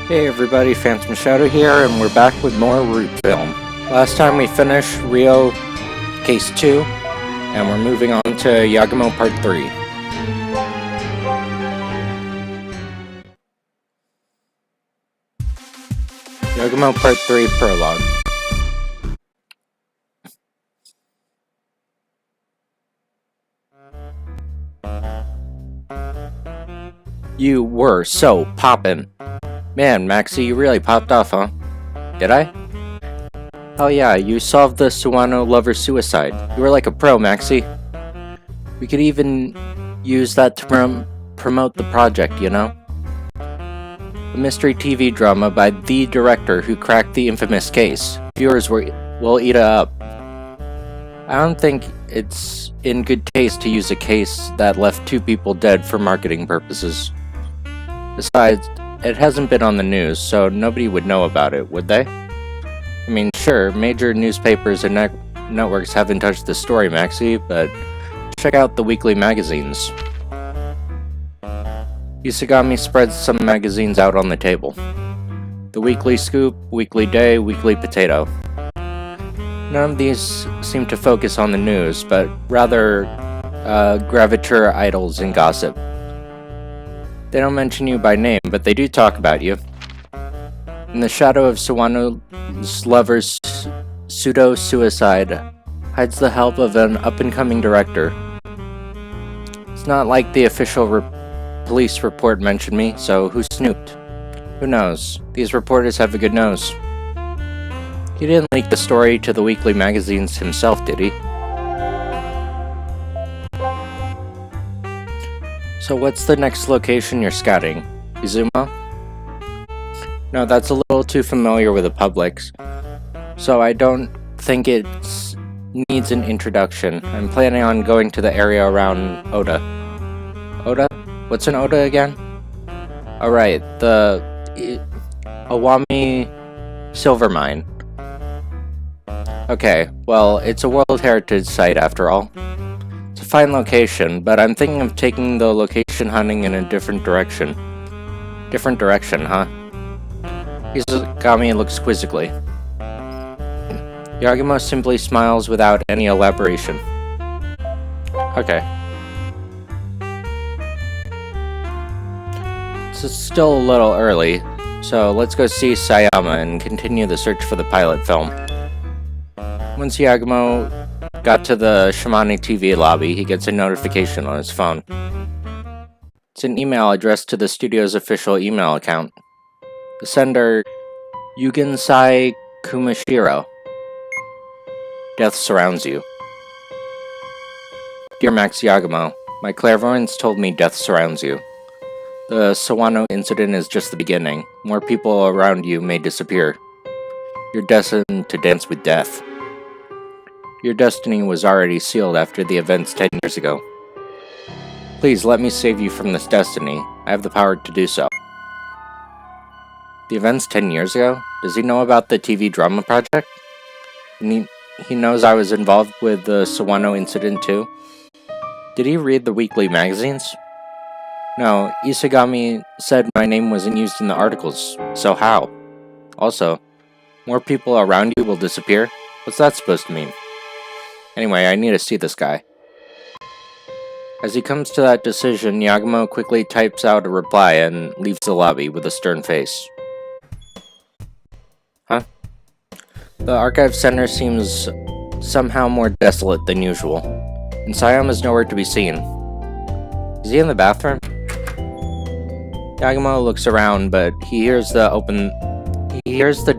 Hey everybody, Phantom Shadow here, and we're back with more Root film. Last time we finished Rio Case 2, and we're moving on to Yagumo Part 3. Yagumo Part 3 Prologue. You were so poppin'. Man, Maxie, you really popped off, huh? Did I? Hell yeah, you solved the Suwano lover suicide. You were like a pro, Maxie. We could even use that to promote the project, you know? A mystery TV drama by the director who cracked the infamous case. Viewers will eat it up. I don't think it's in good taste to use a case that left 2 people dead for marketing purposes. Besides, it hasn't been on the news, so nobody would know about it, would they? I mean, sure, major newspapers and networks haven't touched the story, Maxie, but check out the weekly magazines. Isagami spreads some magazines out on the table. The Weekly Scoop, Weekly Day, Weekly Potato. None of these seem to focus on the news, but rather gravature idols and gossip. They don't mention you by name, but they do talk about you. In the shadow of Suwano's lover's pseudo-suicide hides the help of an up-and-coming director. It's not like the official police report mentioned me, so who snooped? Who knows? These reporters have a good nose. He didn't leak the story to the weekly magazines himself, did he? So what's the next location you're scouting? Izumo? No, that's a little too familiar with the public, so I don't think it needs an introduction. I'm planning on going to the area around Oda. Oda? What's an Oda again? Alright, the Awami silver mine. Okay, well, it's a World Heritage Site after all. It's a fine location, but I'm thinking of taking the location hunting in a different direction. Different direction, huh? Isagami looks quizzically. Yagumo simply smiles without any elaboration. Okay. It's still a little early, so let's go see Sayama and continue the search for the pilot film. Once Yagumo got to the Shimane TV lobby, he gets a notification on his phone. It's an email addressed to the studio's official email account. The sender, Yugensai Kumashiro. Death surrounds you. Dear Max Yagumo, my clairvoyance told me death surrounds you. The Sawano incident is just the beginning. More people around you may disappear. You're destined to dance with death. Your destiny was already sealed after the events 10 years ago. Please let me save you from this destiny. I have the power to do so. The events 10 years ago? Does he know about the TV drama project? And he knows I was involved with the Sawano incident too? Did he read the weekly magazines? No, Isagami said my name wasn't used in the articles, so how? Also, more people around you will disappear? What's that supposed to mean? Anyway, I need to see this guy. As he comes to that decision, Yagumo quickly types out a reply and leaves the lobby with a stern face. Huh? The archive center seems somehow more desolate than usual, and Sayama's nowhere to be seen. Is he in the bathroom? Yagumo looks around, but he hears the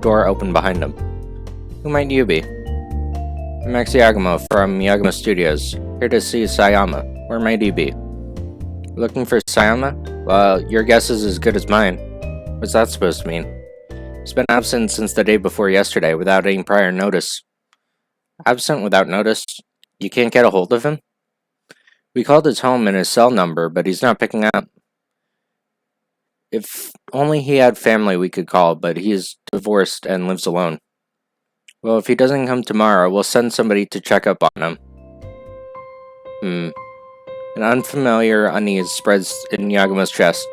door open behind him. Who might you be? I'm Max Yagumo from Yagumo Studios, here to see Sayama. Where might he be? Looking for Sayama? Well, your guess is as good as mine. What's that supposed to mean? He's been absent since the day before yesterday without any prior notice. Absent without notice? You can't get a hold of him? We called his home and his cell number, but he's not picking up. If only he had family we could call, but he's divorced and lives alone. Well, if he doesn't come tomorrow, we'll send somebody to check up on him. An unfamiliar unease spreads in Yagumo's chest,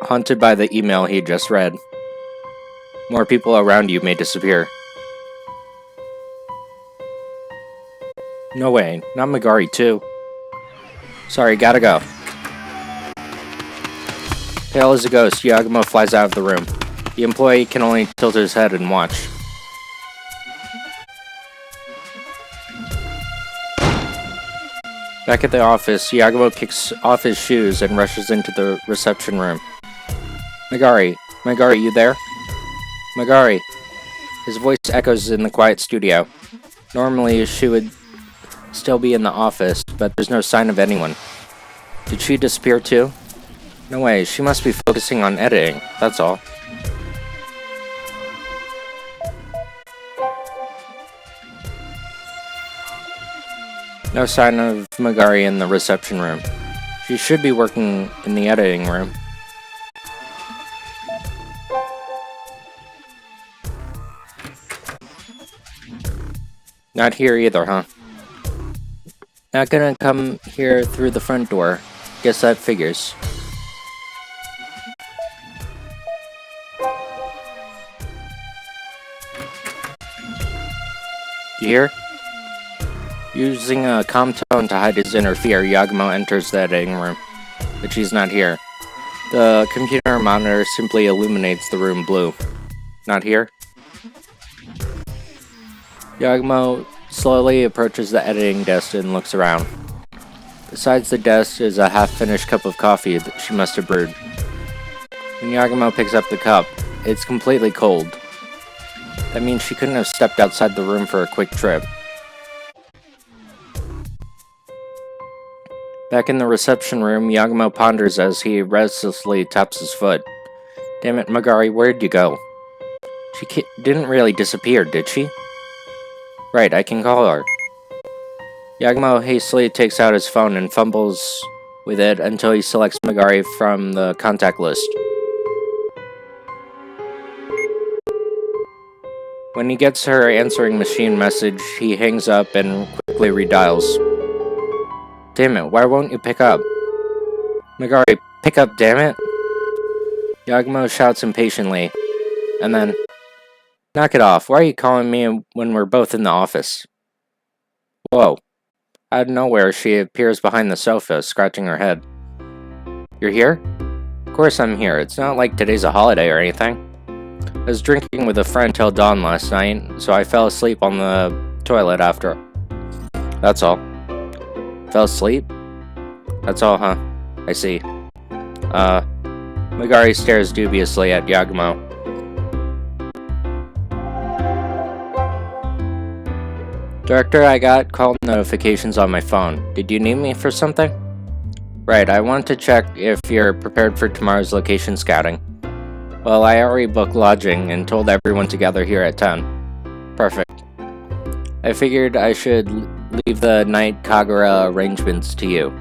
haunted by the email he just read. More people around you may disappear. No way, not Megari too. Sorry, gotta go. Pale as a ghost, Yagumo flies out of the room. The employee can only tilt his head and watch. Back at the office, Yagumo kicks off his shoes and rushes into the reception room. Megari, you there? Megari. His voice echoes in the quiet studio. Normally, she would still be in the office, but there's no sign of anyone. Did she disappear too? No way, she must be focusing on editing, that's all. No sign of Megari in the reception room. She should be working in the editing room. Not here either, huh? Not gonna come here through the front door. Guess that figures. You hear? Using a calm tone to hide his inner fear, Yagumo enters the editing room, but she's not here. The computer monitor simply illuminates the room blue. Not here? Yagumo slowly approaches the editing desk and looks around. Besides the desk is a half-finished cup of coffee that she must have brewed. When Yagumo picks up the cup, it's completely cold. That means she couldn't have stepped outside the room for a quick trip. Back in the reception room, Yagumo ponders as he restlessly taps his foot. Damn it, Megari, where'd you go? She didn't really disappear, did she? Right, I can call her. Yagumo hastily takes out his phone and fumbles with it until he selects Megari from the contact list. When he gets her answering machine message, he hangs up and quickly redials. Damn it, why won't you pick up? Megari, pick up, damn it! Yagumo shouts impatiently, and then, knock it off, why are you calling me when we're both in the office? Whoa. Out of nowhere, she appears behind the sofa, scratching her head. You're here? Of course I'm here, it's not like today's a holiday or anything. I was drinking with a friend till dawn last night, so I fell asleep on the toilet after. That's all. Fell asleep? That's all, huh? I see. Megari stares dubiously at Yagumo. Director, I got call notifications on my phone. Did you need me for something? Right, I want to check if you're prepared for tomorrow's location scouting. Well, I already booked lodging and told everyone to gather here at 10. Perfect. I figured I should leave the night Kagura arrangements to you.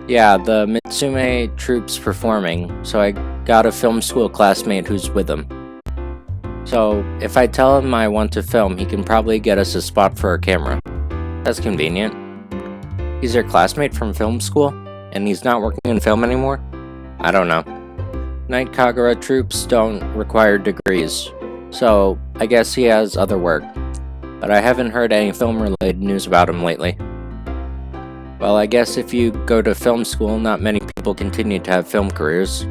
Yeah, the Mitsume troupe's performing, so I got a film school classmate who's with them. So, if I tell him I want to film, he can probably get us a spot for our camera. That's convenient. He's your classmate from film school? And he's not working in film anymore? I don't know. Night Kagura troops don't require degrees, so I guess he has other work. But I haven't heard any film-related news about him lately. Well, I guess if you go to film school, not many people continue to have film careers.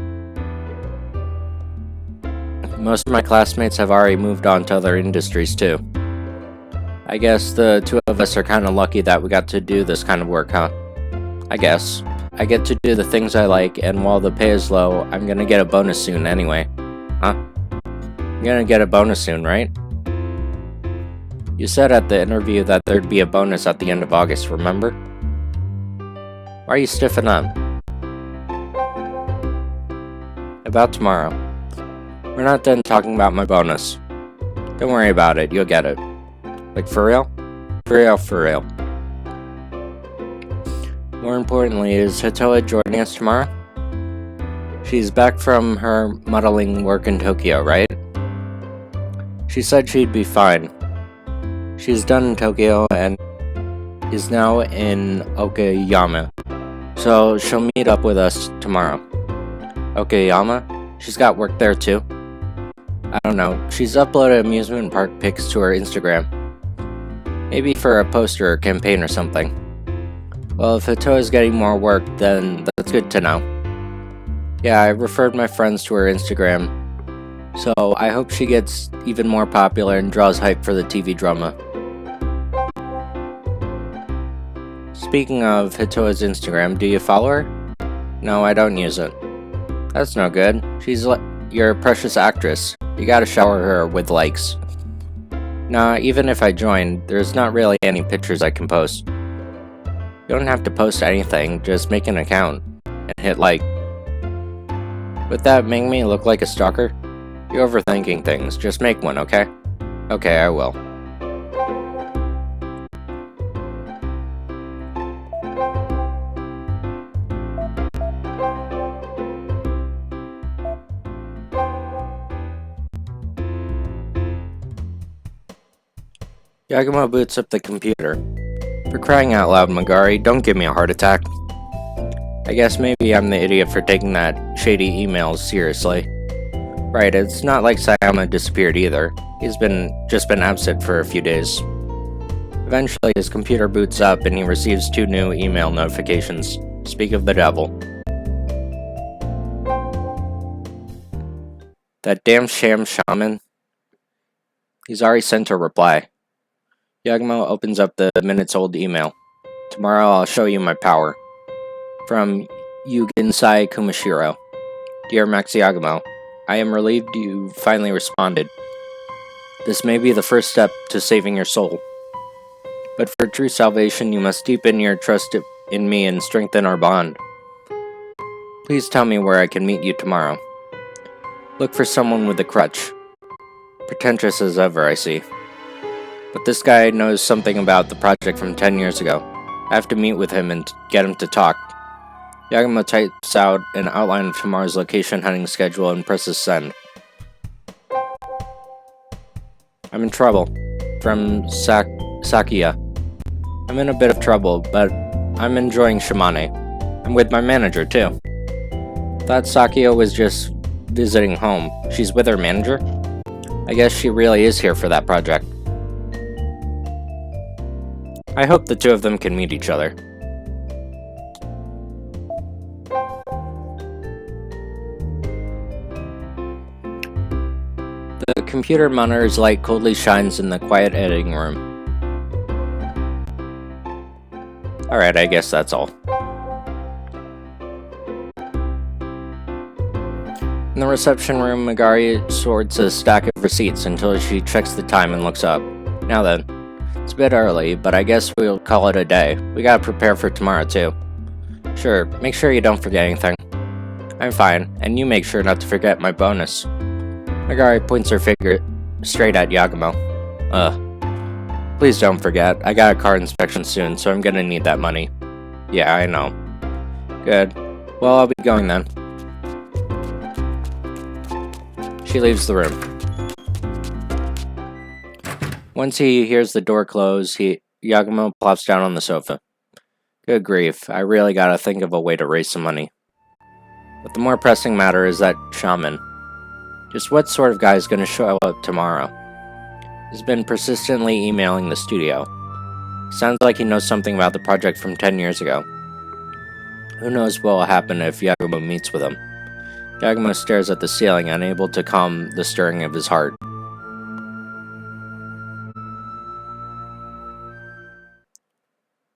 Most of my classmates have already moved on to other industries too. I guess the two of us are kinda lucky that we got to do this kind of work, huh? I guess. I get to do the things I like, and while the pay is low, I'm gonna get a bonus soon anyway. Huh? I'm gonna get a bonus soon, right? You said at the interview that there'd be a bonus at the end of August, remember? Why are you stiffing up? About tomorrow. We're not done talking about my bonus. Don't worry about it, you'll get it. Like, for real? For real, for real. More importantly, is Hatoa joining us tomorrow? She's back from her modeling work in Tokyo, right? She said she'd be fine. She's done in Tokyo and is now in Okayama, so she'll meet up with us tomorrow. Okayama? She's got work there too? I don't know, she's uploaded amusement park pics to her Instagram. Maybe for a poster or campaign or something. Well, if Hitoa is getting more work, then that's good to know. Yeah, I referred my friends to her Instagram, so I hope she gets even more popular and draws hype for the TV drama. Speaking of Hitoa's Instagram, do you follow her? No, I don't use it. That's no good. She's your precious actress. You gotta shower her with likes. Nah, even if I join, there's not really any pictures I can post. You don't have to post anything, just make an account and hit like. Would that make me look like a stalker? You're overthinking things, just make one, okay? Okay, I will. Yagumo boots up the computer. For crying out loud, Magari, don't give me a heart attack. I guess maybe I'm the idiot for taking that shady email seriously. Right, it's not like Sayama disappeared either. He's just been absent for a few days. Eventually, his computer boots up and he receives 2 new email notifications. Speak of the devil. That damn sham shaman. He's already sent a reply. Yagumo opens up the minutes-old email. Tomorrow I'll show you my power. From Yuginsai Kumashiro. Dear Max Yagumo, I am relieved you finally responded. This may be the first step to saving your soul. But for true salvation, you must deepen your trust in me and strengthen our bond. Please tell me where I can meet you tomorrow. Look for someone with a crutch. Pretentious as ever, I see. But this guy knows something about the project from 10 years ago. I have to meet with him and get him to talk. Yagumo types out an outline of tomorrow's location hunting schedule and presses send. I'm in trouble. From Sakia. I'm in a bit of trouble, but I'm enjoying Shimane. I'm with my manager, too. Thought Sakia was just visiting home. She's with her manager? I guess she really is here for that project. I hope the two of them can meet each other. The computer monitor's light coldly shines in the quiet editing room. Alright, I guess that's all. In the reception room, Magari sorts a stack of receipts until she checks the time and looks up. Now then. It's a bit early, but I guess we'll call it a day. We gotta prepare for tomorrow, too. Sure, make sure you don't forget anything. I'm fine, and you make sure not to forget my bonus. Magari points her finger straight at Yagumo. Please don't forget, I got a car inspection soon, so I'm gonna need that money. Yeah, I know. Good. Well, I'll be going then. She leaves the room. Once he hears the door close, Yagumo plops down on the sofa. Good grief, I really gotta think of a way to raise some money. But the more pressing matter is that shaman. Just what sort of guy is gonna show up tomorrow? He's been persistently emailing the studio. Sounds like he knows something about the project from 10 years ago. Who knows what will happen if Yagumo meets with him? Yagumo stares at the ceiling, unable to calm the stirring of his heart.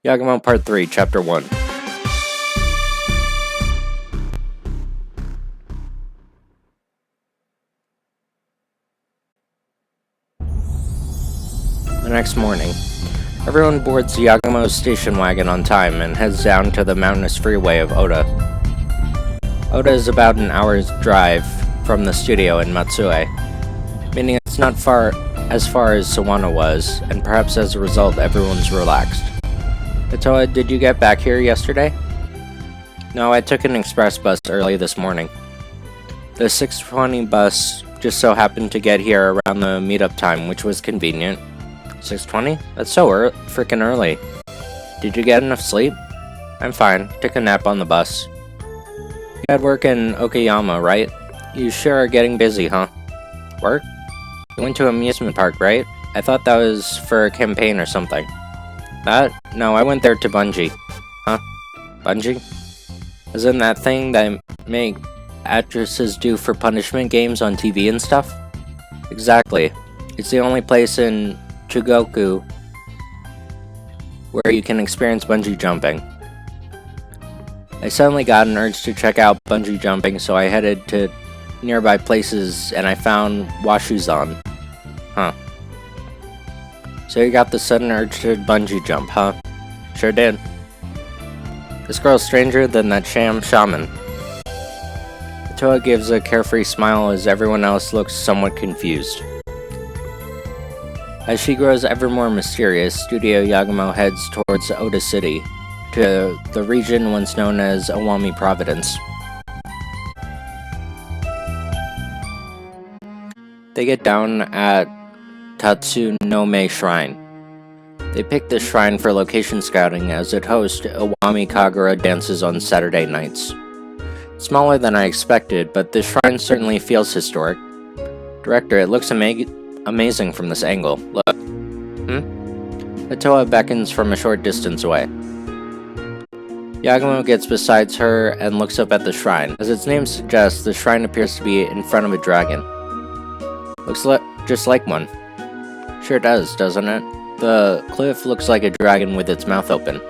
Yagumo Part 3, Chapter 1. The next morning, everyone boards Yagumo's station wagon on time and heads down to the mountainous freeway of Oda. Oda is about an hour's drive from the studio in Matsue, meaning it's not as far as Sawano was, and perhaps as a result everyone's relaxed. Hitoa, did you get back here yesterday? No, I took an express bus early this morning. The 6:20 bus just so happened to get here around the meetup time, which was convenient. 6:20? That's so frickin' early. Did you get enough sleep? I'm fine. Took a nap on the bus. You had work in Okayama, right? You sure are getting busy, huh? Work? You went to an amusement park, right? I thought that was for a campaign or something. That? No, I went there to bungee. Huh? Bungee? Isn't that thing that make actresses do for punishment games on TV and stuff? Exactly. It's the only place in Chugoku where you can experience bungee jumping. I suddenly got an urge to check out bungee jumping, so I headed to nearby places and I found Washuzan. Huh. So you got the sudden urge to bungee jump, huh? Sure did. This girl's stranger than that sham shaman. Toa gives a carefree smile as everyone else looks somewhat confused. As she grows ever more mysterious, Studio Yagumo heads towards Oda City, to the region once known as Awami Providence. They get down at Tatsunome Shrine. They picked this shrine for location scouting as it hosts Awami Kagura dances on Saturday nights. Smaller than I expected, but this shrine certainly feels historic. Director, it looks amazing from this angle. Look. Toa beckons from a short distance away. Yagumo gets beside her and looks up at the shrine. As its name suggests, the shrine appears to be in front of a dragon. Looks just like one. Sure does, doesn't it? The cliff looks like a dragon with its mouth open.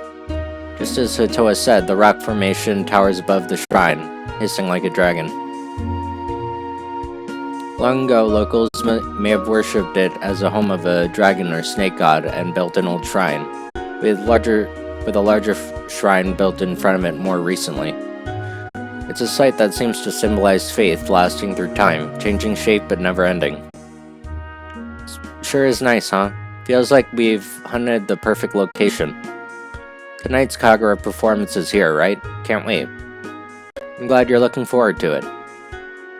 Just as Hatoa said, the rock formation towers above the shrine, hissing like a dragon. Long ago, locals may have worshipped it as a home of a dragon or snake god and built an old shrine, with a larger shrine built in front of it more recently. It's a site that seems to symbolize faith lasting through time, changing shape but never ending. Sure is nice, huh? Feels like we've hunted the perfect location. Tonight's Kagura performance is here, right? Can't wait. I'm glad you're looking forward to it.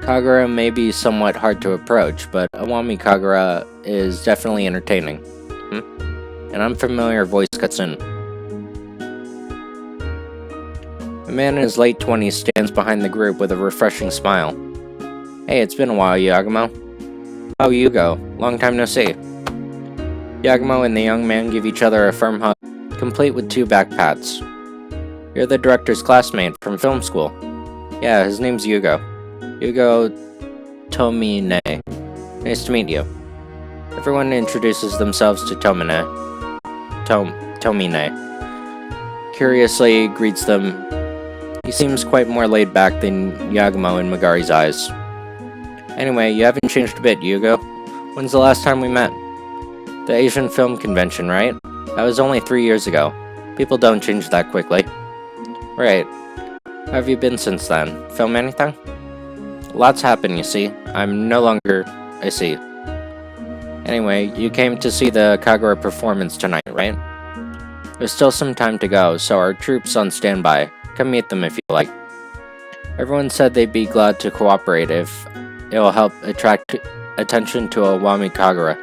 Kagura may be somewhat hard to approach, but Awami Kagura is definitely entertaining. An unfamiliar voice cuts in. A man in his late 20s stands behind the group with a refreshing smile. Hey, it's been a while, Yagumo. Oh, Yugo. Long time no see. Yagumo and the young man give each other a firm hug, complete with 2 back pats. You're the director's classmate from film school. Yeah, his name's Yugo. Yugo Tomine. Nice to meet you. Everyone introduces themselves to Tomine. Curiously greets them. He seems quite more laid back than Yagumo in Megari's eyes. Anyway, you haven't changed a bit, Yugo. When's the last time we met? The Asian Film Convention, right? That was only 3 years ago. People don't change that quickly. Right. How have you been since then? Film anything? Lots happened, you see. I'm no longer... I see. Anyway, you came to see the Kagura performance tonight, right? There's still some time to go, so our troops on standby. Come meet them if you like. Everyone said they'd be glad to cooperate if it'll help attract attention to Awami Kagura.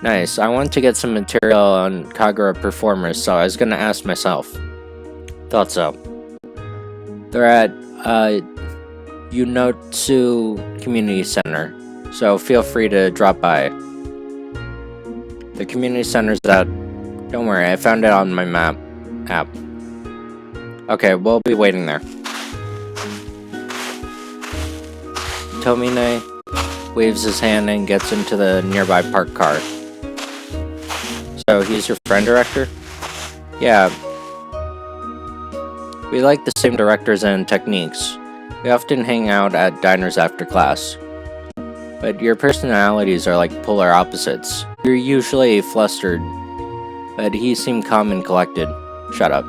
Nice. I want to get some material on Kagura performers, so I was gonna ask myself. Thought so. They're at Unotsu Community Center, so feel free to drop by. The community center's at... Don't worry, I found it on my map app. Okay, we'll be waiting there. Tomine waves his hand and gets into the nearby parked car. So, he's your friend, director? Yeah. We like the same directors and techniques. We often hang out at diners after class. But your personalities are like polar opposites. You're usually flustered, but he seemed calm and collected. Shut up.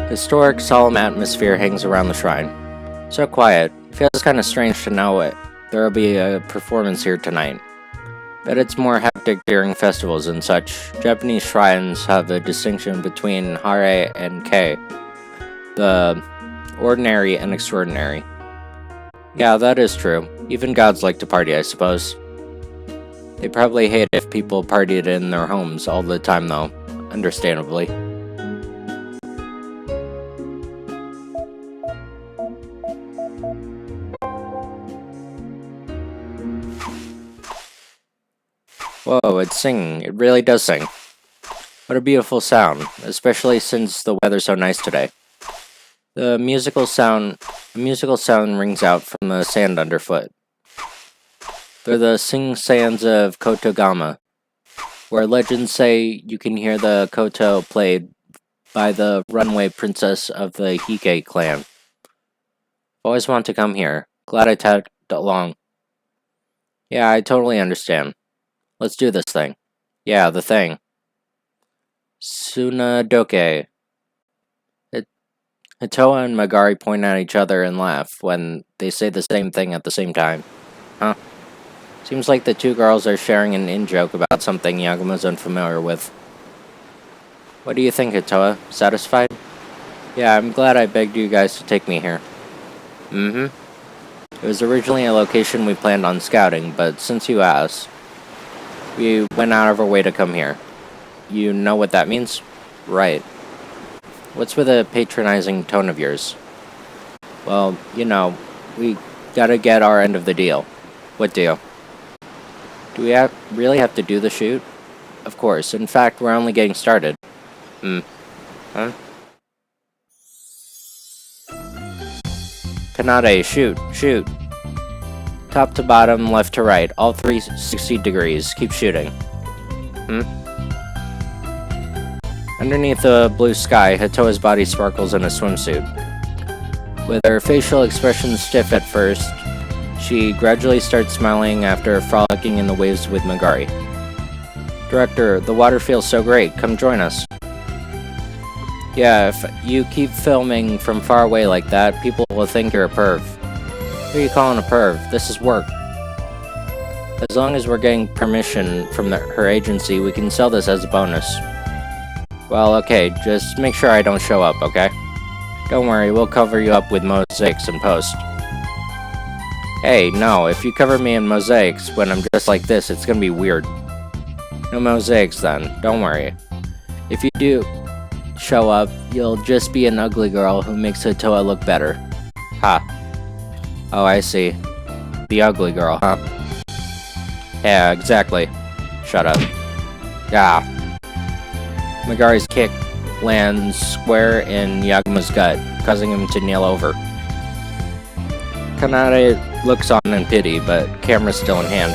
Historic, solemn atmosphere hangs around the shrine. So quiet. Feels kind of strange to know it. There will be a performance here tonight. But it's more hectic during festivals and such. Japanese shrines have a distinction between Hare and Kei. The ordinary and extraordinary. Yeah, that is true. Even gods like to party, I suppose. They probably hate if people partied in their homes all the time though, understandably. Whoa, it's singing. It really does sing. What a beautiful sound, especially since the weather's so nice today. The musical sound rings out from the sand underfoot. They're the sing sands of Kotogama, where legends say you can hear the koto played by the runaway princess of the Hike clan. Always want to come here. Glad I tagged along. Yeah, I totally understand. Let's do this thing. Yeah, the thing. Sunadoke. Hitoa and Magari point at each other and laugh when they say the same thing at the same time. Huh? Seems like the two girls are sharing an in-joke about something Yagumo's unfamiliar with. What do you think, Hitoa? Satisfied? Yeah, I'm glad I begged you guys to take me here. It was originally a location we planned on scouting, but since you asked, we went out of our way to come here. You know what that means? Right. What's with a patronizing tone of yours? Well, you know, we gotta get our end of the deal. What deal? Do we really have to do the shoot? Of course. In fact, we're only getting started. Huh? Kanade, shoot. Top to bottom, left to right, all 360 degrees. Keep shooting. Underneath the blue sky, Hitoa's body sparkles in a swimsuit. With her facial expression stiff at first, she gradually starts smiling after frolicking in the waves with Magari. Director, the water feels so great. Come join us. Yeah, if you keep filming from far away like that, people will think you're a perv. Who are you calling a perv? This is work. As long as we're getting permission from her agency, we can sell this as a bonus. Well, okay, just make sure I don't show up, okay? Don't worry, we'll cover you up with mosaics in post. Hey, no, if you cover me in mosaics when I'm dressed like this, it's gonna be weird. No mosaics then, don't worry. If you do show up, you'll just be an ugly girl who makes Hitoa look better. Ha. Oh, I see. The ugly girl, huh? Yeah, exactly. Shut up. Yeah. Magari's kick lands square in Yagumo's gut, causing him to kneel over. Kanade looks on in pity, but camera's still in hand.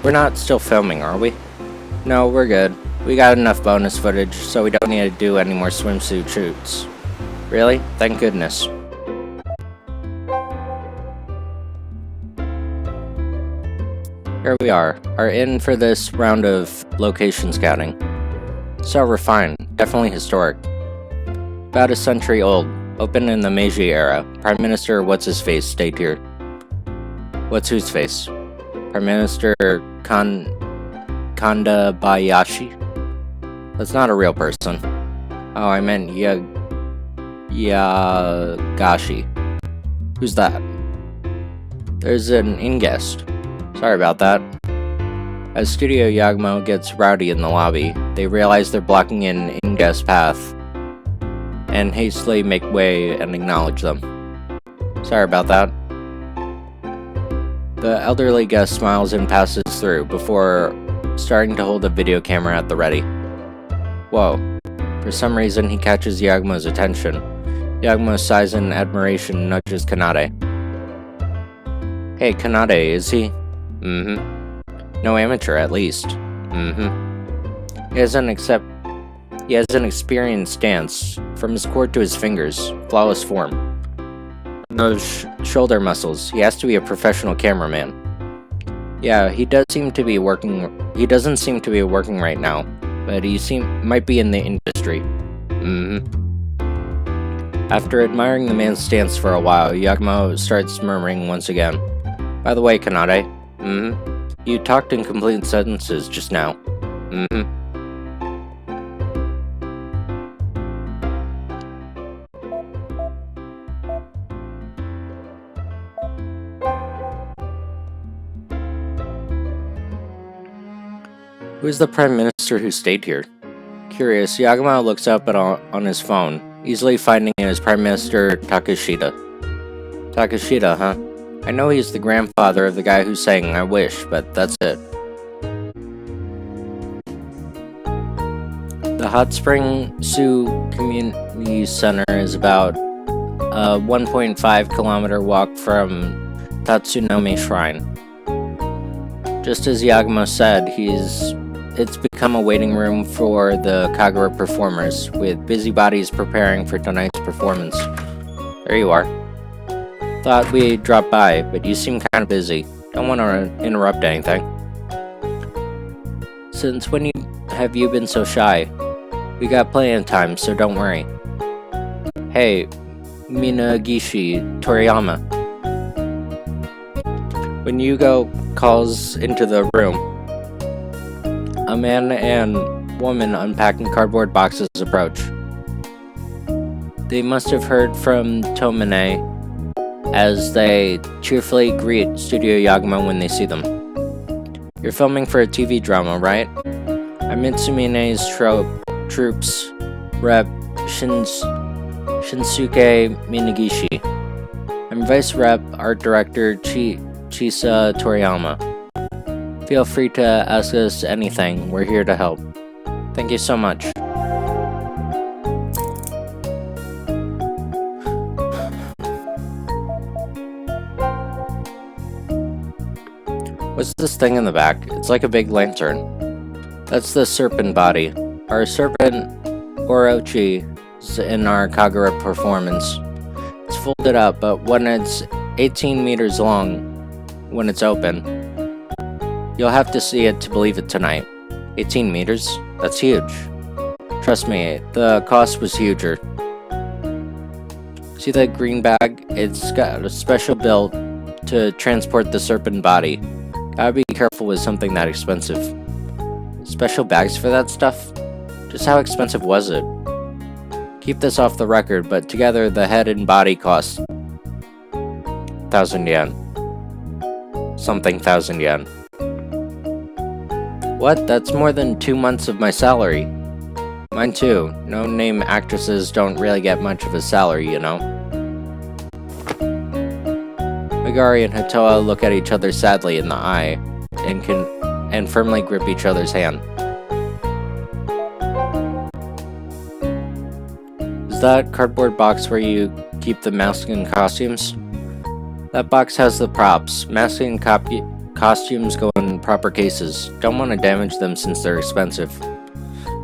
We're not still filming, are we? No, we're good. We got enough bonus footage, so we don't need to do any more swimsuit shoots. Really? Thank goodness. Here we are in for this round of location scouting. So refined, definitely historic. About a century old, opened in the Meiji era. Prime Minister What's-His-Face stayed here. What's whose face? Prime Minister Kanda Bayashi? That's not a real person. Oh, I meant Yagashi. Who's that? There's an in-guest. Sorry about that. As Studio Yagumo gets rowdy in the lobby, they realize they're blocking an in-guest path and hastily make way and acknowledge them. Sorry about that. The elderly guest smiles and passes through before starting to hold a video camera at the ready. Whoa. For some reason, he catches Yagumo's attention. Yagumo sighs in admiration and nudges Kanade. Hey, Kanade, is he? No amateur, at least. He has an experienced dance, from his core to his fingers, flawless form. Those shoulder muscles, he has to be a professional cameraman. Yeah, he doesn't seem to be working right now, but he might be in the industry. After admiring the man's stance for a while, Yagumo starts murmuring once again. By the way, Kanade, you talked in complete sentences just now. Who is the Prime Minister who stayed here? Curious, Yagama looks up on his phone, easily finding it as Prime Minister Takeshita. Takeshita, huh? I know he's the grandfather of the guy who sang I Wish, but that's it. The Hot Spring Sioux Community Center is about a 1.5-kilometer walk from Tatsunome Shrine. Just as Yagamo said, it's become a waiting room for the Kagura performers, with busybodies preparing for tonight's performance. There you are. Thought we'd drop by, but you seem kind of busy. Don't want to interrupt anything. Since when have you been so shy? We got plenty of time, so don't worry. Hey, Minagishi Toriyama. When Yugo calls into the room, a man and woman unpacking cardboard boxes approach. They must have heard from Tomine as they cheerfully greet Studio Yagama when they see them. You're filming for a TV drama, right? I'm Mitsumine's troops rep Shinsuke Minagishi. I'm vice rep art director Chisa Toriyama. Feel free to ask us anything. We're here to help. Thank you so much. What's this thing in the back? It's like a big lantern. That's the serpent body. Our serpent Orochi is in our Kagura performance. It's folded up, but when it's 18 meters long, when it's open, you'll have to see it to believe it tonight. 18 meters? That's huge. Trust me, the cost was huger. See that green bag? It's got a special build to transport the serpent body. Gotta be careful with something that expensive. Special bags for that stuff? Just how expensive was it? Keep this off the record, but together the head and body cost 1,000 yen. Something 1,000 yen. What? That's more than 2 months of my salary. Mine too. No-name actresses don't really get much of a salary, you know. Megari and Hatoa look at each other sadly in the eye and firmly grip each other's hand. Is that cardboard box where you keep the masks and costumes? That box has the props. Masks and costumes go in proper cases. Don't want to damage them since they're expensive.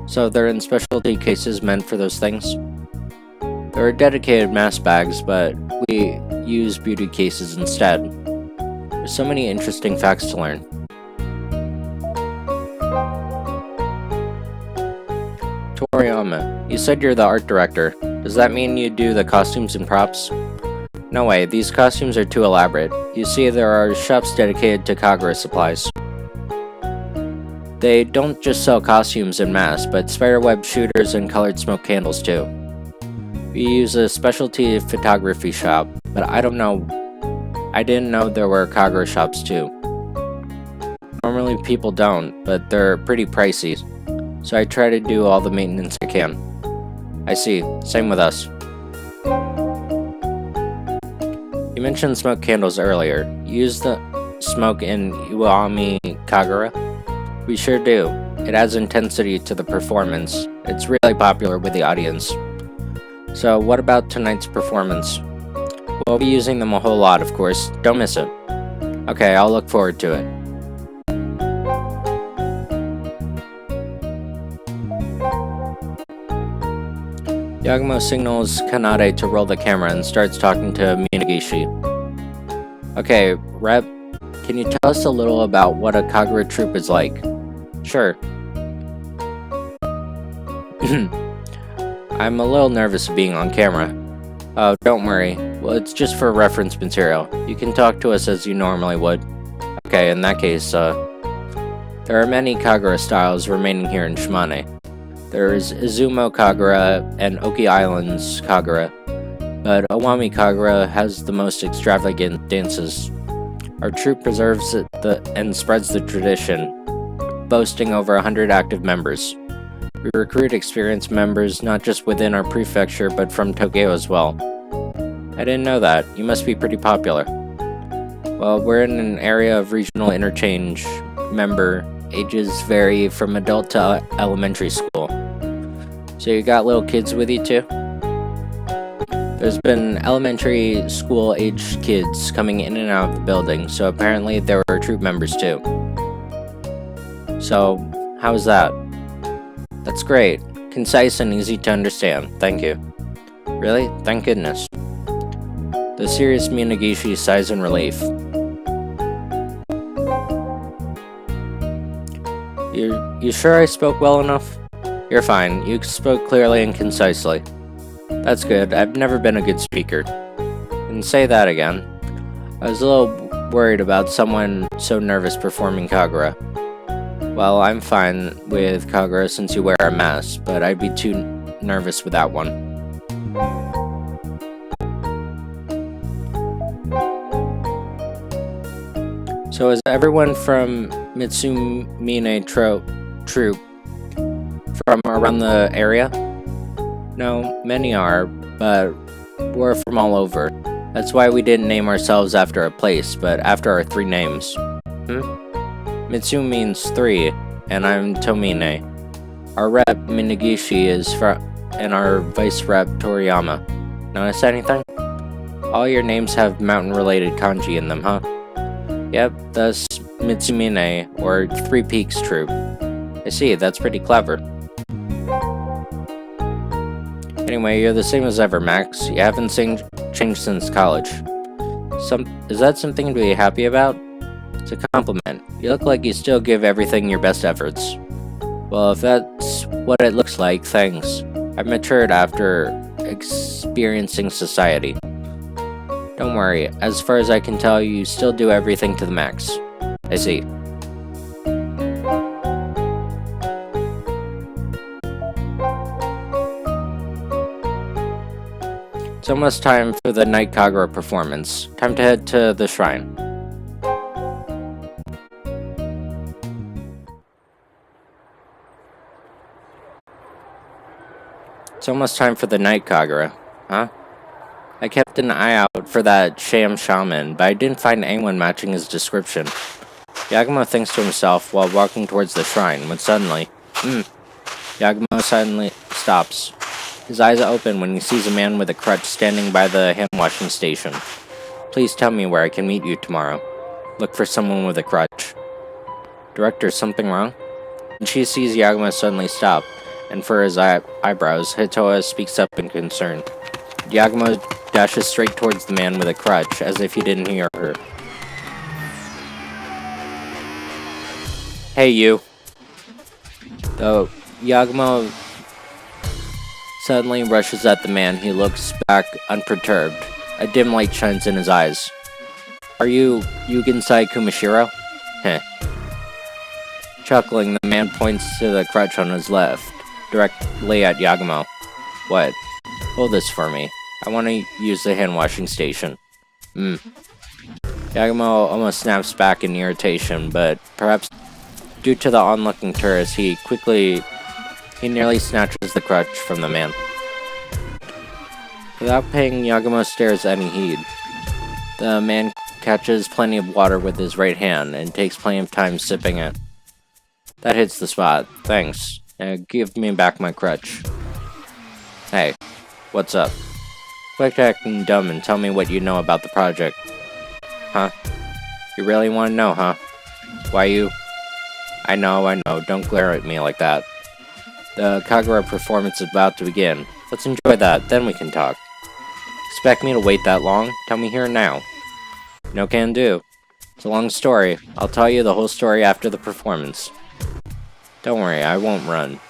So they're in specialty cases meant for those things? There are dedicated mask bags, but we use beauty cases instead. There's so many interesting facts to learn. Toriyama, you said you're the art director. Does that mean you do the costumes and props? No way, these costumes are too elaborate. You see, there are shops dedicated to Kagura supplies. They don't just sell costumes and masks, but spiderweb shooters and colored smoke candles too. We use a specialty photography shop, but I didn't know there were Kagura shops too. Normally people don't, but they're pretty pricey, so I try to do all the maintenance I can. I see, same with us. You mentioned smoke candles earlier. You use the smoke in Iwami Kagura? We sure do. It adds intensity to the performance. It's really popular with the audience. So what about tonight's performance? We'll be using them a whole lot, of course. Don't miss it. Okay, I'll look forward to it. Yagamo signals Kanade to roll the camera and starts talking to Minagishi. Okay, Rep, can you tell us a little about what a Kagura troupe is like? Sure. I'm a little nervous of being on camera. Oh, don't worry. Well, it's just for reference material. You can talk to us as you normally would. Okay, in that case, there are many Kagura styles remaining here in Shimane. There is Izumo Kagura and Oki Islands Kagura, but Owami Kagura has the most extravagant dances. Our troupe preserves and spreads the tradition. boasting over 100 active members. We recruit experienced members not just within our prefecture, but from Tokyo as well. I didn't know that. You must be pretty popular. Well, we're in an area of regional interchange. Member ages vary from adult to elementary school. So you got little kids with you too? There's been elementary school aged kids coming in and out of the building, so apparently there were troop members too. So, how's that? That's great. Concise and easy to understand. Thank you. Really? Thank goodness. The serious Minagishi sighs in relief. You sure I spoke well enough? You're fine. You spoke clearly and concisely. That's good. I've never been a good speaker. And say that again. I was a little worried about someone so nervous performing Kagura. Well, I'm fine with Kagura since you wear a mask, but I'd be too nervous without one. So is everyone from Mitsumine troop from around the area? No, many are, but we're from all over. That's why we didn't name ourselves after a place, but after our 3 names. Mitsu means 3, and I'm Tomine. Our rep, Minagishi, is and our vice rep, Toriyama. Notice anything? All your names have mountain-related kanji in them, huh? Yep, thus Mitsumine, or 3 Peaks troop. I see, that's pretty clever. Anyway, you're the same as ever, Max. You haven't changed since college. Is that something to be happy about? It's a compliment. You look like you still give everything your best efforts. Well, if that's what it looks like, thanks. I've matured after experiencing society. Don't worry, as far as I can tell, you still do everything to the max. I see. It's almost time for the night Kagura performance. Time to head to the shrine. It's almost time for the night Kagura, huh? I kept an eye out for that sham shaman, but I didn't find anyone matching his description. Yagumo thinks to himself while walking towards the shrine, when suddenly, Yagumo suddenly stops. His eyes open when he sees a man with a crutch standing by the hand-washing station. Please tell me where I can meet you tomorrow. Look for someone with a crutch. Director, something wrong? When she sees Yagumo suddenly stop, and for his eyebrows, Hitoa speaks up in concern. Yagumo dashes straight towards the man with a crutch, as if he didn't hear her. Hey, you. Though Yagumo suddenly rushes at the man, he looks back unperturbed. A dim light shines in his eyes. Are you Yugensai Kumashiro? Heh. Chuckling, the man points to the crutch on his left, directly at Yagumo. What? Hold this for me. I want to use the hand-washing station. Yagumo almost snaps back in irritation, but perhaps due to the onlooking tourist, he nearly snatches the crutch from the man. Without paying Yagumo's stares any heed, the man catches plenty of water with his right hand and takes plenty of time sipping it. That hits the spot. Thanks. Give me back my crutch. Hey, what's up? Quit acting dumb and tell me what you know about the project. Huh? You really want to know, huh? Why you? I know, don't glare at me like that. The Kagura performance is about to begin. Let's enjoy that, then we can talk. Expect me to wait that long? Tell me here and now. No can do. It's a long story. I'll tell you the whole story after the performance. Don't worry, I won't run.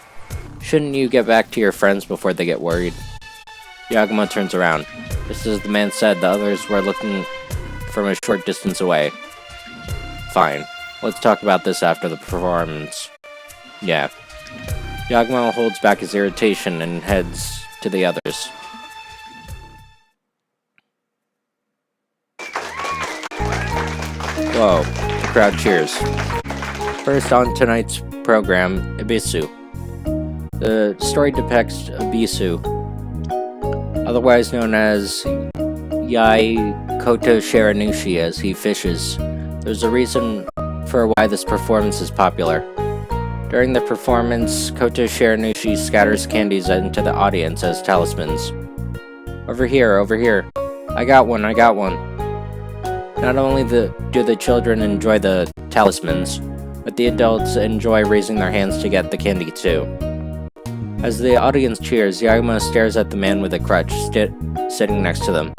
Shouldn't you get back to your friends before they get worried? Yagumo turns around. Just as the man said, the others were looking from a short distance away. Fine. Let's talk about this after the performance. Yeah. Yagumo holds back his irritation and heads to the others. Whoa. The crowd cheers. First on tonight's program, Ibisu. The story depicts Ibisu, otherwise known as Yai Koto Shiranushi, as he fishes. There's a reason for why this performance is popular. During the performance, Koto Shiranushi scatters candies into the audience as talismans. Over here, over here. I got one, I got one. Not only do the children enjoy the talismans, but the adults enjoy raising their hands to get the candy too. As the audience cheers, Yagumo stares at the man with a crutch sitting next to them.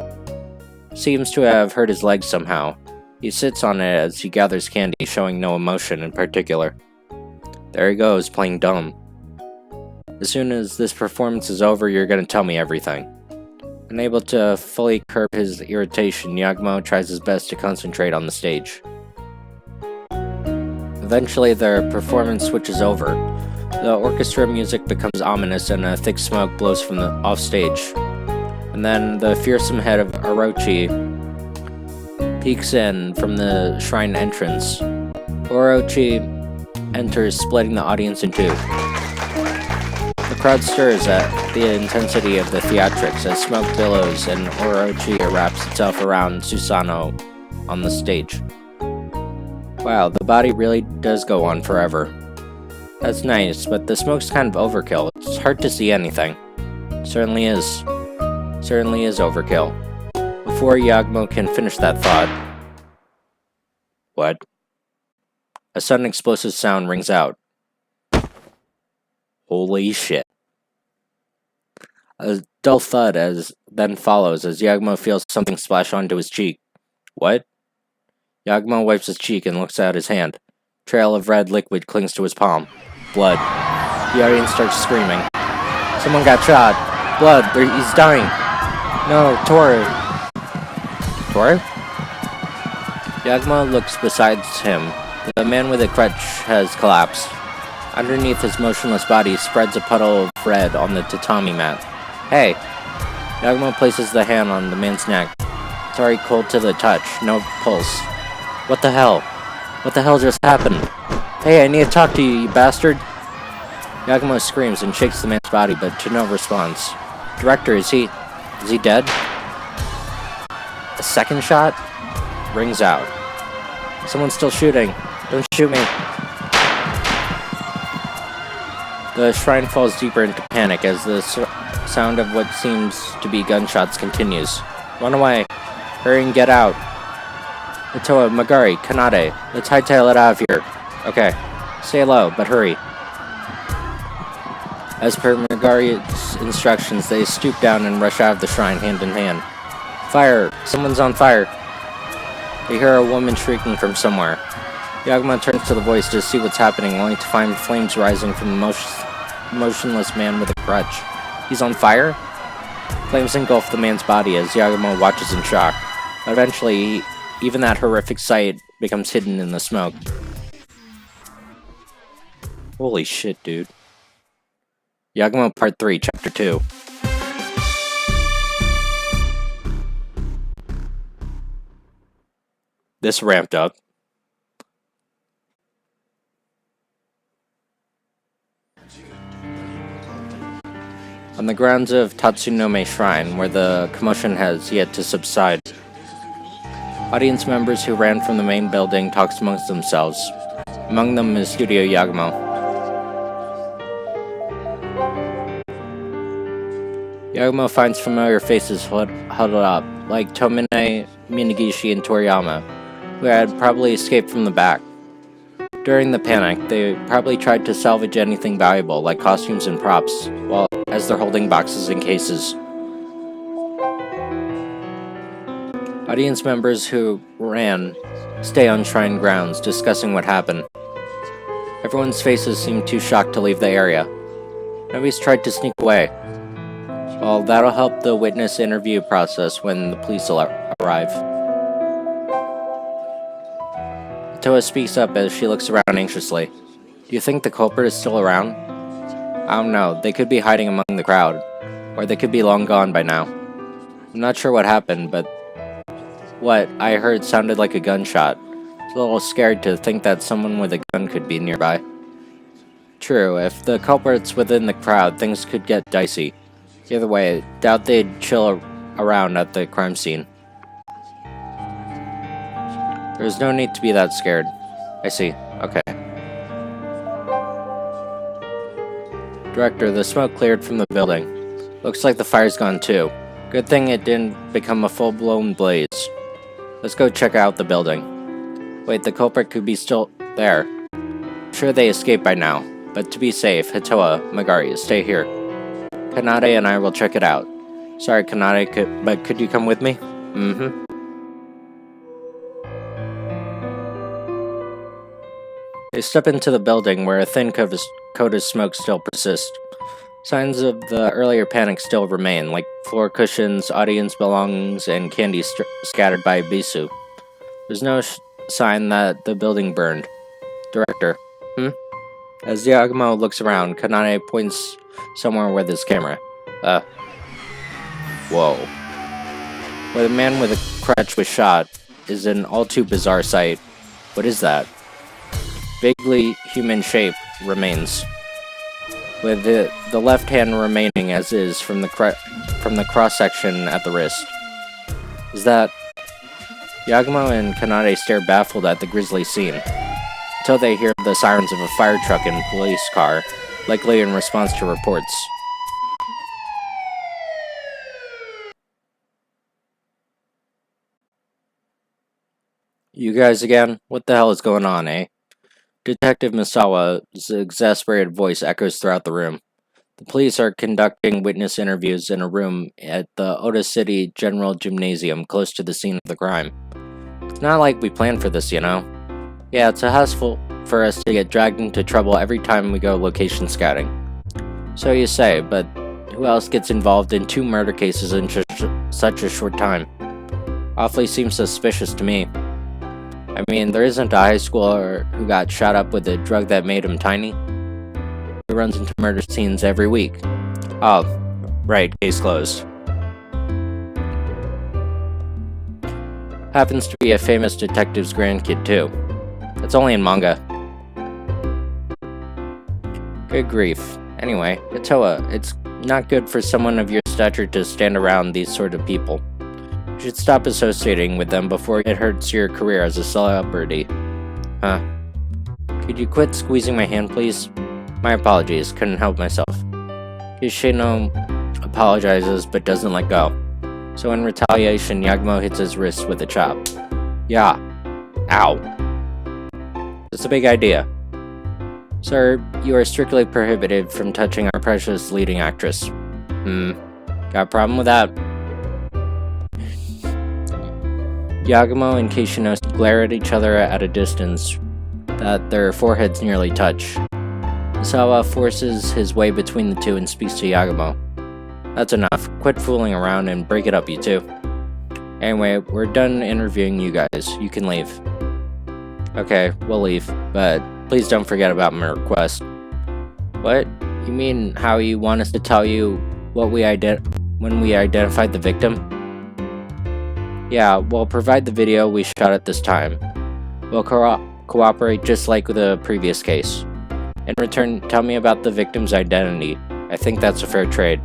Seems to have hurt his leg somehow. He sits on it as he gathers candy, showing no emotion in particular. There he goes, playing dumb. As soon as this performance is over, you're gonna tell me everything. Unable to fully curb his irritation, Yagumo tries his best to concentrate on the stage. Eventually, their performance switches over. The orchestra music becomes ominous and a thick smoke blows from the offstage. And then the fearsome head of Orochi peeks in from the shrine entrance. Orochi enters, splitting the audience in two. The crowd stirs at the intensity of the theatrics as smoke billows and Orochi wraps itself around Susanoo on the stage. Wow, the body really does go on forever. That's nice, but the smoke's kind of overkill. It's hard to see anything. Certainly is. Certainly is overkill. Before Yagumo can finish that thought... What? A sudden explosive sound rings out. Holy shit. A dull thud then follows as Yagumo feels something splash onto his cheek. What? Yagumo wipes his cheek and looks at his hand. Trail of red liquid clings to his palm. Blood. The audience starts screaming. Someone got shot. Blood. He's dying. No, Toru. Toru? Yagumo looks beside him. The man with a crutch has collapsed. Underneath his motionless body spreads a puddle of red on the tatami mat. Hey! Yagumo places the hand on the man's neck. It's already cold to the touch. No pulse. What the hell? What the hell just happened? Hey, I need to talk to you, you bastard! Yagumo screams and shakes the man's body, but to no response. Director, is he dead? A second shot? Rings out. Someone's still shooting. Don't shoot me. The shrine falls deeper into panic as the sound of what seems to be gunshots continues. Run away. Hurry and get out. Itoa, Magari, Kanade, let's hightail it out of here. Okay. Stay low, but hurry. As per Magari's instructions, they stoop down and rush out of the shrine hand in hand. Fire! Someone's on fire! They hear a woman shrieking from somewhere. Yagumo turns to the voice to see what's happening, only to find flames rising from the motionless man with a crutch. He's on fire? Flames engulf the man's body as Yagumo watches in shock. Eventually, even that horrific sight becomes hidden in the smoke. Holy shit, dude. Yagumo Part 3, Chapter 2. This ramped up. On the grounds of Tatsunome Shrine, where the commotion has yet to subside, audience members who ran from the main building talked amongst themselves. Among them is Studio Yagumo. Yagumo finds familiar faces huddled up, like Tomine, Minagishi, and Toriyama, who had probably escaped from the back. During the panic, they probably tried to salvage anything valuable, like costumes and props, as they're holding boxes and cases. Audience members who ran stay on shrine grounds, discussing what happened. Everyone's faces seem too shocked to leave the area. Nobody's tried to sneak away. Well, that'll help the witness interview process when the police arrive. Toa speaks up as she looks around anxiously. Do you think the culprit is still around? I don't know, they could be hiding among the crowd. Or they could be long gone by now. I'm not sure what happened, but what I heard sounded like a gunshot. It's a little scary to think that someone with a gun could be nearby. True, if the culprit's within the crowd, things could get dicey. Either way, doubt they'd chill around at the crime scene. There's no need to be that scared. I see. Okay. Director, the smoke cleared from the building. Looks like the fire's gone too. Good thing it didn't become a full-blown blaze. Let's go check out the building. Wait, the culprit could be still there. Sure they escaped by now, but to be safe, Hitoa, Magari, stay here. Kanade and I will check it out. Sorry, Kanade, but could you come with me? Mm-hmm. They step into the building where a thin coat of smoke still persists. Signs of the earlier panic still remain, like floor cushions, audience belongings, and candy scattered by Bisu. There's no sign that the building burned. Director. As Yagumo looks around, Kanade points somewhere with his camera. Whoa. Where the man with a crutch was shot is an all too bizarre sight. What is that? Vaguely human shape remains, with the left hand remaining as is from the cross-section at the wrist. Is that... Yagumo and Kanade stare baffled at the grisly scene, until they hear the sirens of a fire truck and police car, likely in response to reports. You guys again? What the hell is going on, eh? Detective Misawa's exasperated voice echoes throughout the room. The police are conducting witness interviews in a room at the Oda City General Gymnasium close to the scene of the crime. It's not like we planned for this, you know? Yeah, it's a hassle for us to get dragged into trouble every time we go location scouting. So you say, but who else gets involved in 2 murder cases in such a short time? Awfully seems suspicious to me. I mean, there isn't a high schooler who got shot up with a drug that made him tiny. He runs into murder scenes every week. Oh, right, case closed. Happens to be a famous detective's grandkid, too. It's only in manga. Good grief. Anyway, Hitoa, it's not good for someone of your stature to stand around these sort of people. You should stop associating with them before it hurts your career as a celebrity. Huh. Could you quit squeezing my hand, please? My apologies, couldn't help myself. Yoshino apologizes but doesn't let go. So in retaliation, Yagumo hits his wrist with a chop. Yeah. Ow. It's a big idea. Sir, you are strictly prohibited from touching our precious leading actress. Got a problem with that? Yagumo and Kishino glare at each other at a distance that their foreheads nearly touch. Misawa forces his way between the two and speaks to Yagumo. That's enough. Quit fooling around and break it up, you two. Anyway, we're done interviewing you guys. You can leave. Okay, we'll leave, but please don't forget about my request. What? You mean how you want us to tell you what when we identified the victim? Yeah, we'll provide the video we shot at this time. We'll cooperate just like with the previous case. In return, tell me about the victim's identity. I think that's a fair trade.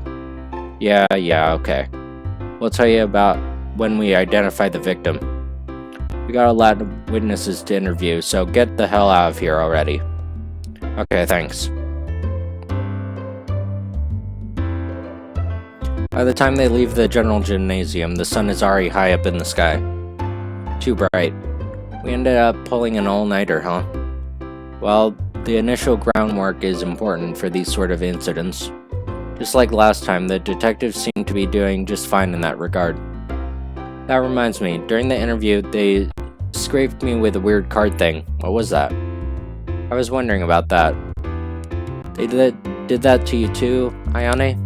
Yeah, okay. We'll tell you about when we identify the victim. We got a lot of witnesses to interview, so get the hell out of here already. Okay, thanks. By the time they leave the general gymnasium, the sun is already high up in the sky. Too bright. We ended up pulling an all-nighter, huh? Well, the initial groundwork is important for these sort of incidents. Just like last time, the detectives seem to be doing just fine in that regard. That reminds me, during the interview, they scraped me with a weird card thing. What was that? I was wondering about that. They did that to you too, Ayane?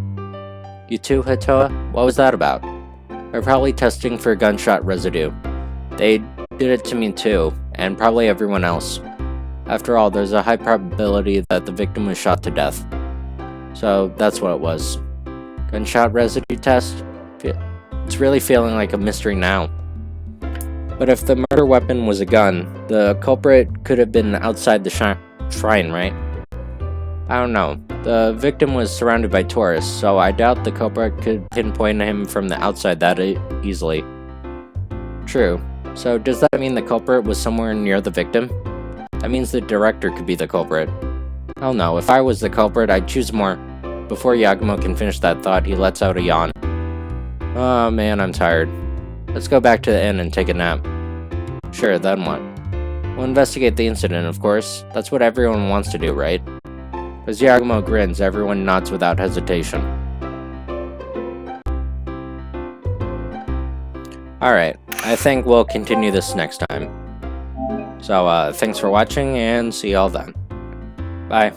You too, Hitoa? What was that about? They're probably testing for gunshot residue. They did it to me too, and probably everyone else. After all, there's a high probability that the victim was shot to death. So, that's what it was. Gunshot residue test? It's really feeling like a mystery now. But if the murder weapon was a gun, the culprit could have been outside the shrine, right? I don't know. The victim was surrounded by tourists, so I doubt the culprit could pinpoint him from the outside that easily. True. So does that mean the culprit was somewhere near the victim? That means the director could be the culprit. Hell no, if I was the culprit, I'd choose more. Before Yagumo can finish that thought, he lets out a yawn. Oh man, I'm tired. Let's go back to the inn and take a nap. Sure, then what? We'll investigate the incident, of course. That's what everyone wants to do, right? As Yagumo grins, everyone nods without hesitation. Alright, I think we'll continue this next time. So, thanks for watching, and see y'all then. Bye.